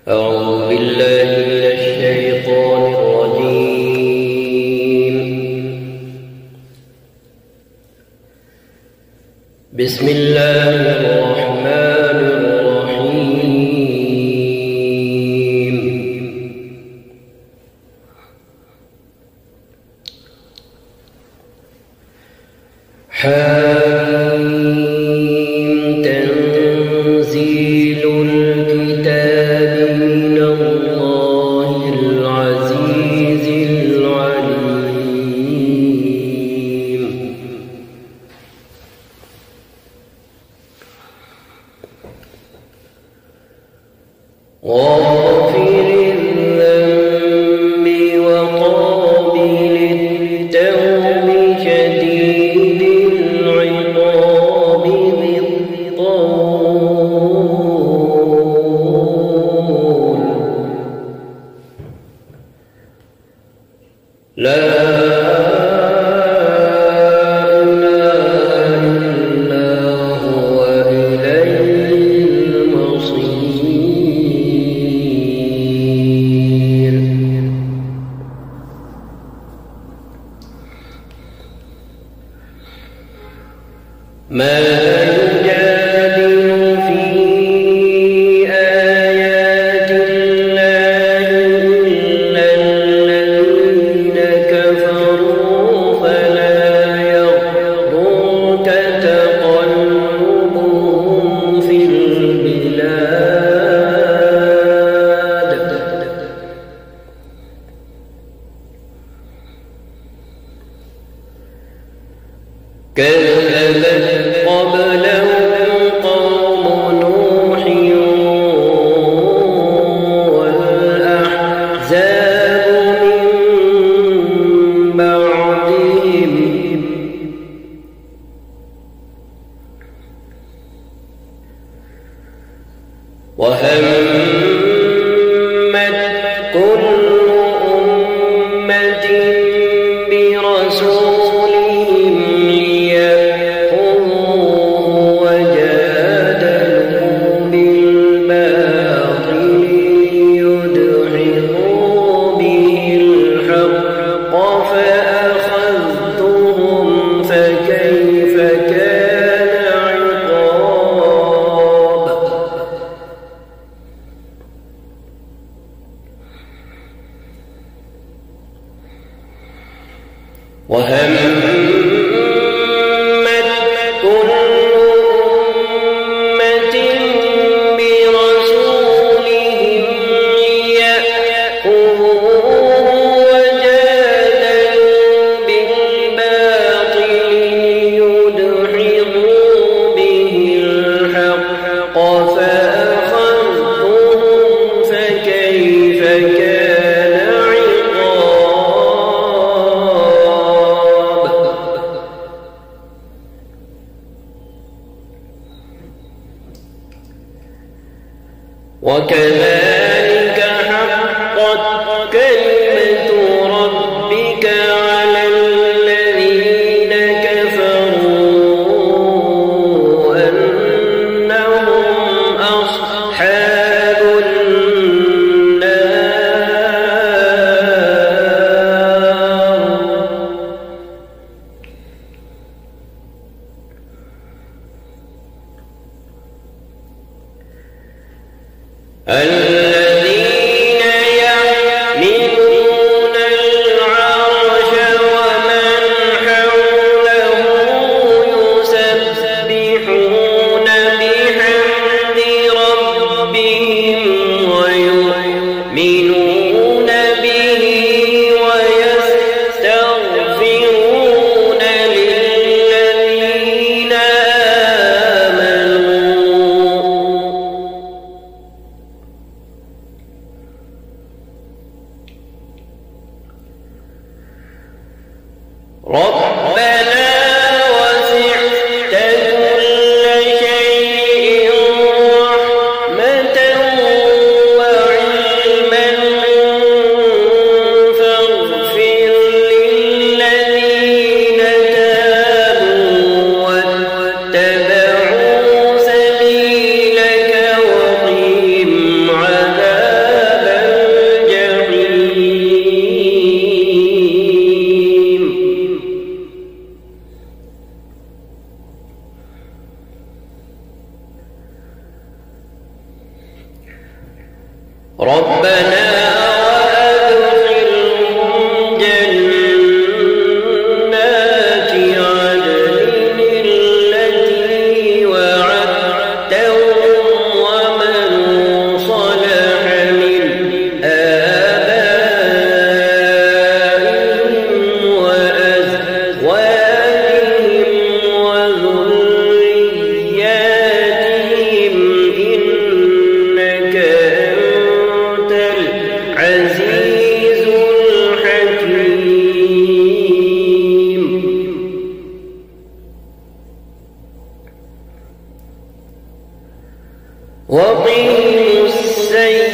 أعوذ بالله من الشيطان الرجيم. بسم الله الرحمن الرحيم. حميم تنزيل الكتاب من الله العزيز العليم. غافر الذنب وقابل التوب شديد العقاب ذي الطول لا إله إلا هو إليه المصير. ما يجادل في آيات الله إلا الذين كفروا فلا يغرك تقلبهم في البلاد. كذبت قبلهم قوم نوح والأحزاب من بعدهم وهمت كل أمة برسولهم ليأخذوه وجادلوا بالباطل ليدحضوا به الحق فأخذتهم فكيف كان عقاب. وهمت كل أمة برسولهم ليأخذوه وجادلوا بالباطل ليدحضوا به الحق فأخذتهم فكيف كان عقاب. وكذلك حقت كلمة ربك على الذين كفروا أنهم أصحاب النار. الذين يحملون العرش ومن حوله يسبحون بحمد ربهم ويؤمنون به ويستغفرون للذين ربنا وسعت كل شيء رحمة وعلما فاغفر للذين تابوا واتبعوا سبيلك وقهم عذاب ربنا وأدخلهم جنات عدن التي وعدتهم ومن صلح من آبائهم وأزواجهم وذرياتهم إنك أنت العزيز الحكيم. وقهم السيئات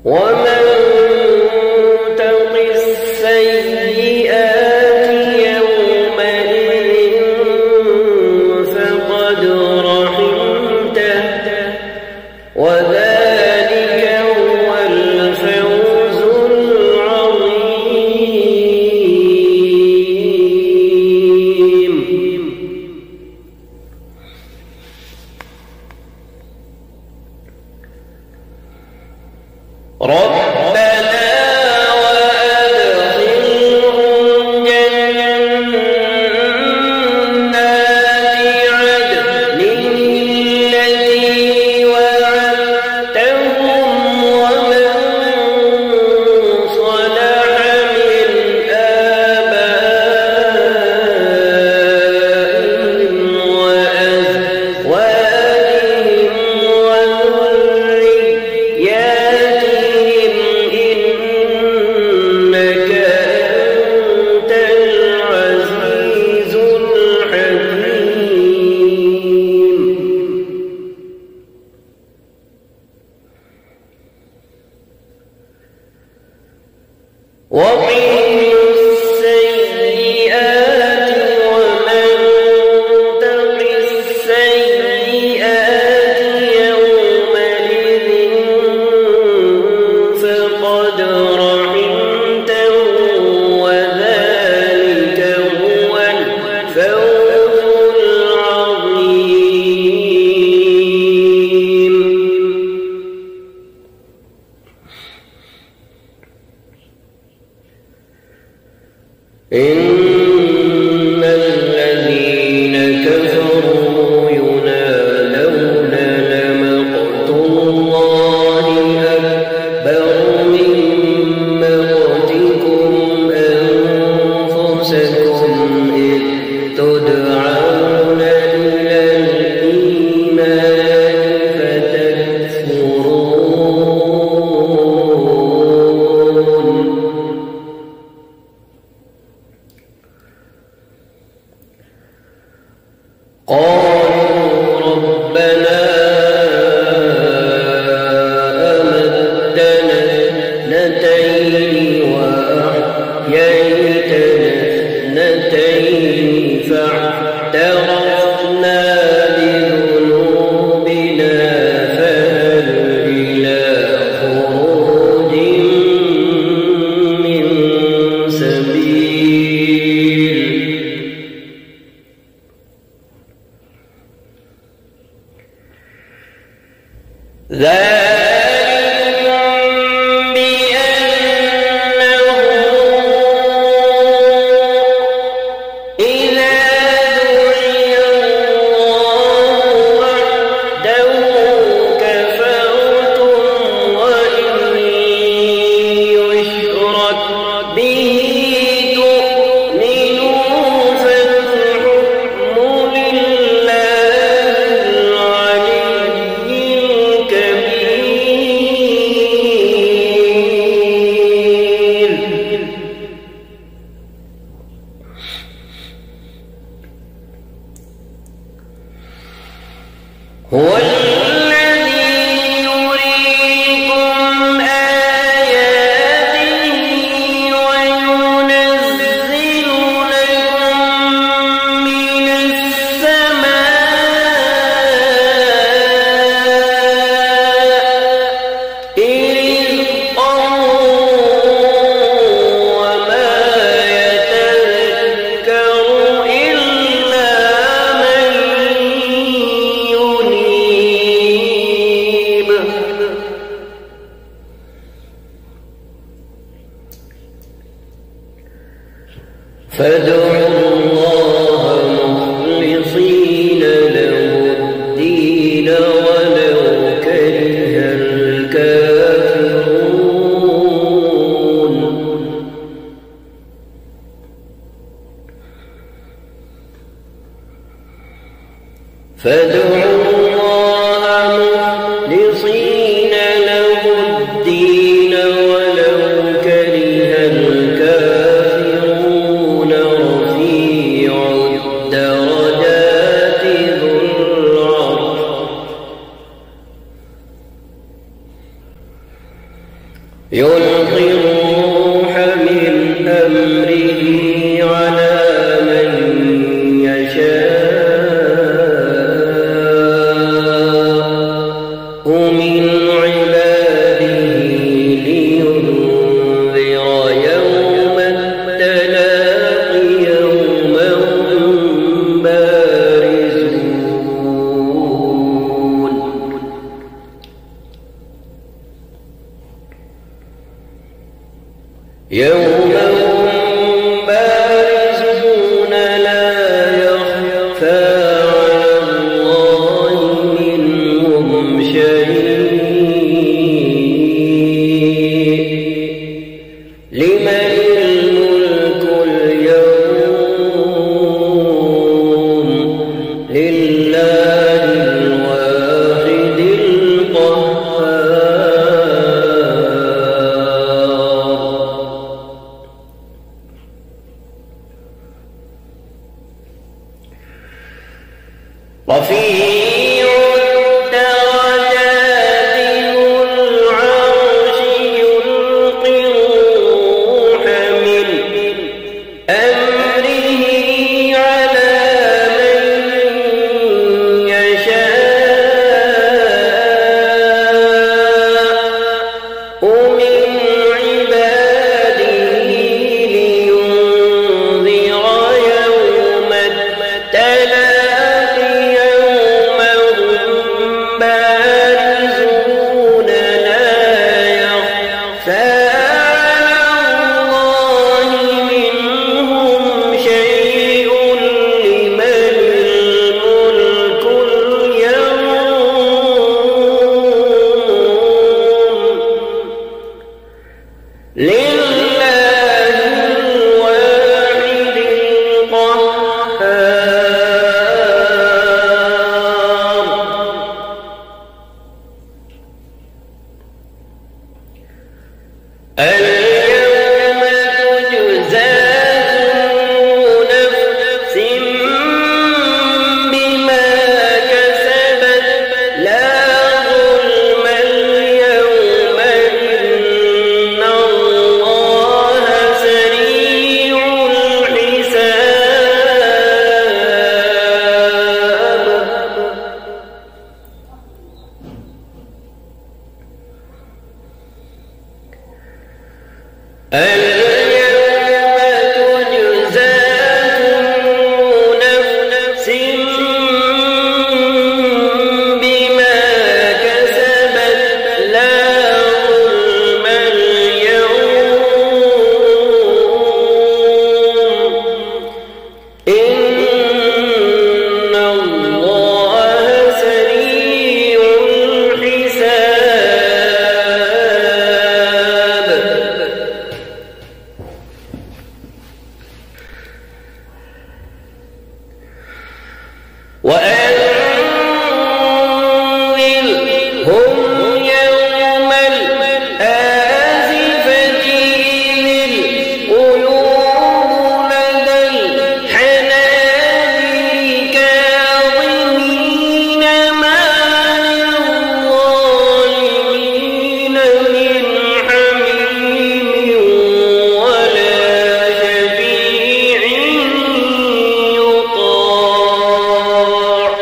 ومن تق السيئات يومئذ فقد رحمته وذلك هو الفوز العظيم. ربنا وأدخلهم جنات عدن التي وعدتهم ومن صلح من آبائهم وأزواجهم وذرياتهم إنك أنت العزيز الحكيم. وقهم السيئات ومن تق السيئات يومئذ فقد رحمته وذلك هو الفوز العظيم. إن الذين كفروا ينادون لمقت الله أكبر من مقتكم أنفسكم إذ تدعون إلى الإيمان فتكفرون. قالوا ربنا أمتنا اثنتين وأحييتنا اثنتين فاعترفنا بذنوبنا فهل إلى خروج من سبيل. ذلكم بأنه إذا دعي الله وحده كفرتم وإن يشرك به تؤمنوا فالحكم لله العلي الكبير. هو الذي يريكم آياته وينزل لكم من السماء رزقا وما يتذكر إلا فادعوا الله مخلصين له الدين ولو كره الكافرون رفيع الدرجات ذو العرش يلقي الروح من أمره على من يشاء من عباده لينذر يوم التلاق يوم هم بارزون يوم هم بارزون لا يخفى على الله منهم شيء لمن الملك اليوم لله الواحد القهار رفيع الدرجات ذو العرش يلقي الروح من أمره على من يشاء من عباده لينذر يوم التلاق يوم هم بارزون لا يخفى على الله منهم شيء لمن الملك اليوم لله الواحد القهار اليوم تجزى كل نفس بما كسبت لا ظلم اليوم إن الله سريع الحساب اليوم تجزى كل نفس بما كسبت لا ظلم اليوم إن الله سريع الحساب وأنذرهم يوم الآزفة إذ القلوب لدى الحناجر كاظمين ما للظالمين من حميم ولا شفيع يطاع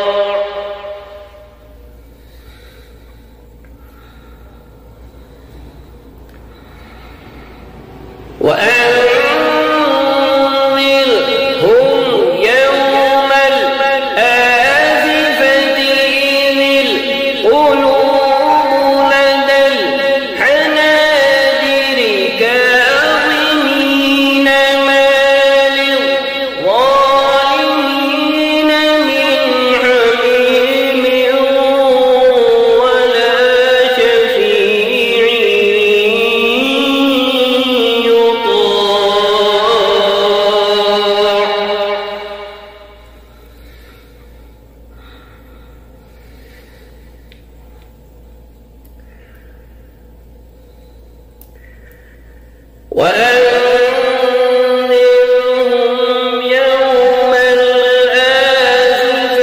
وأنذرهم يوم الآزفة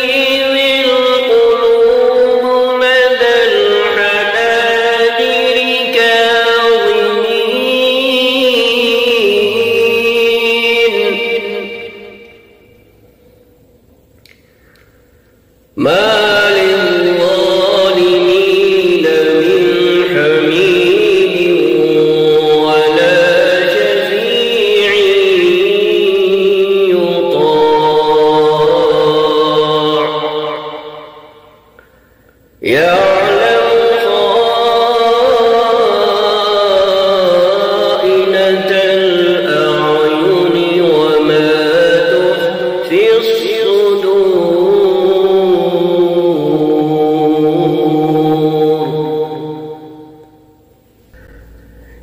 إذ القلوب لدى الحناجر كاظمين ما للظالمين من حميم ولا شفيع يطاع يعلم خائنة الأعين وما تخفي الصدور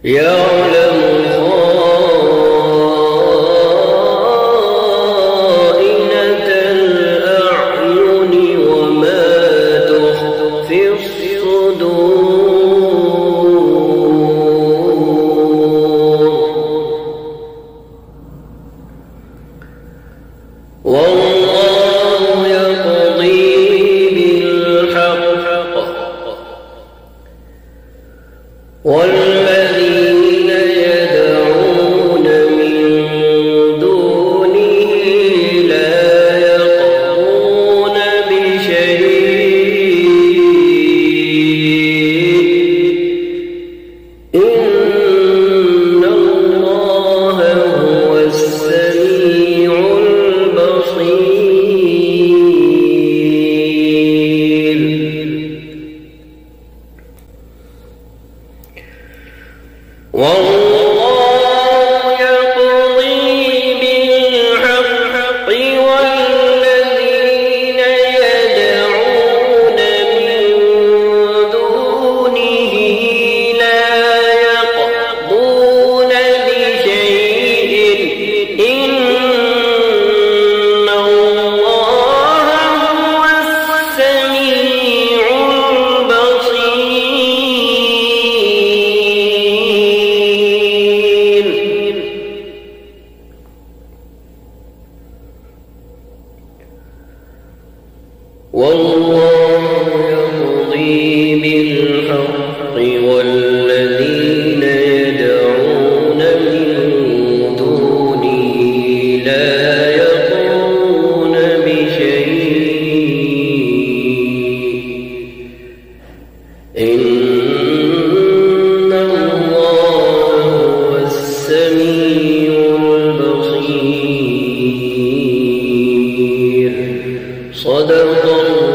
يعلم خائنة الأعين وما تخفي الصدور والله يقضي بالحق والذين يدعون من دونه لا يقضون بشيء إن الله هو السميع البصير والله يقضي بالحق والذين يدعون من دونه لا يقضون بشيء إن الله هو السميع البصير والله يقضي بالحق والذين يدعون من دونه لا يقضون بشيء إن الله هو السميع البصير صدق الله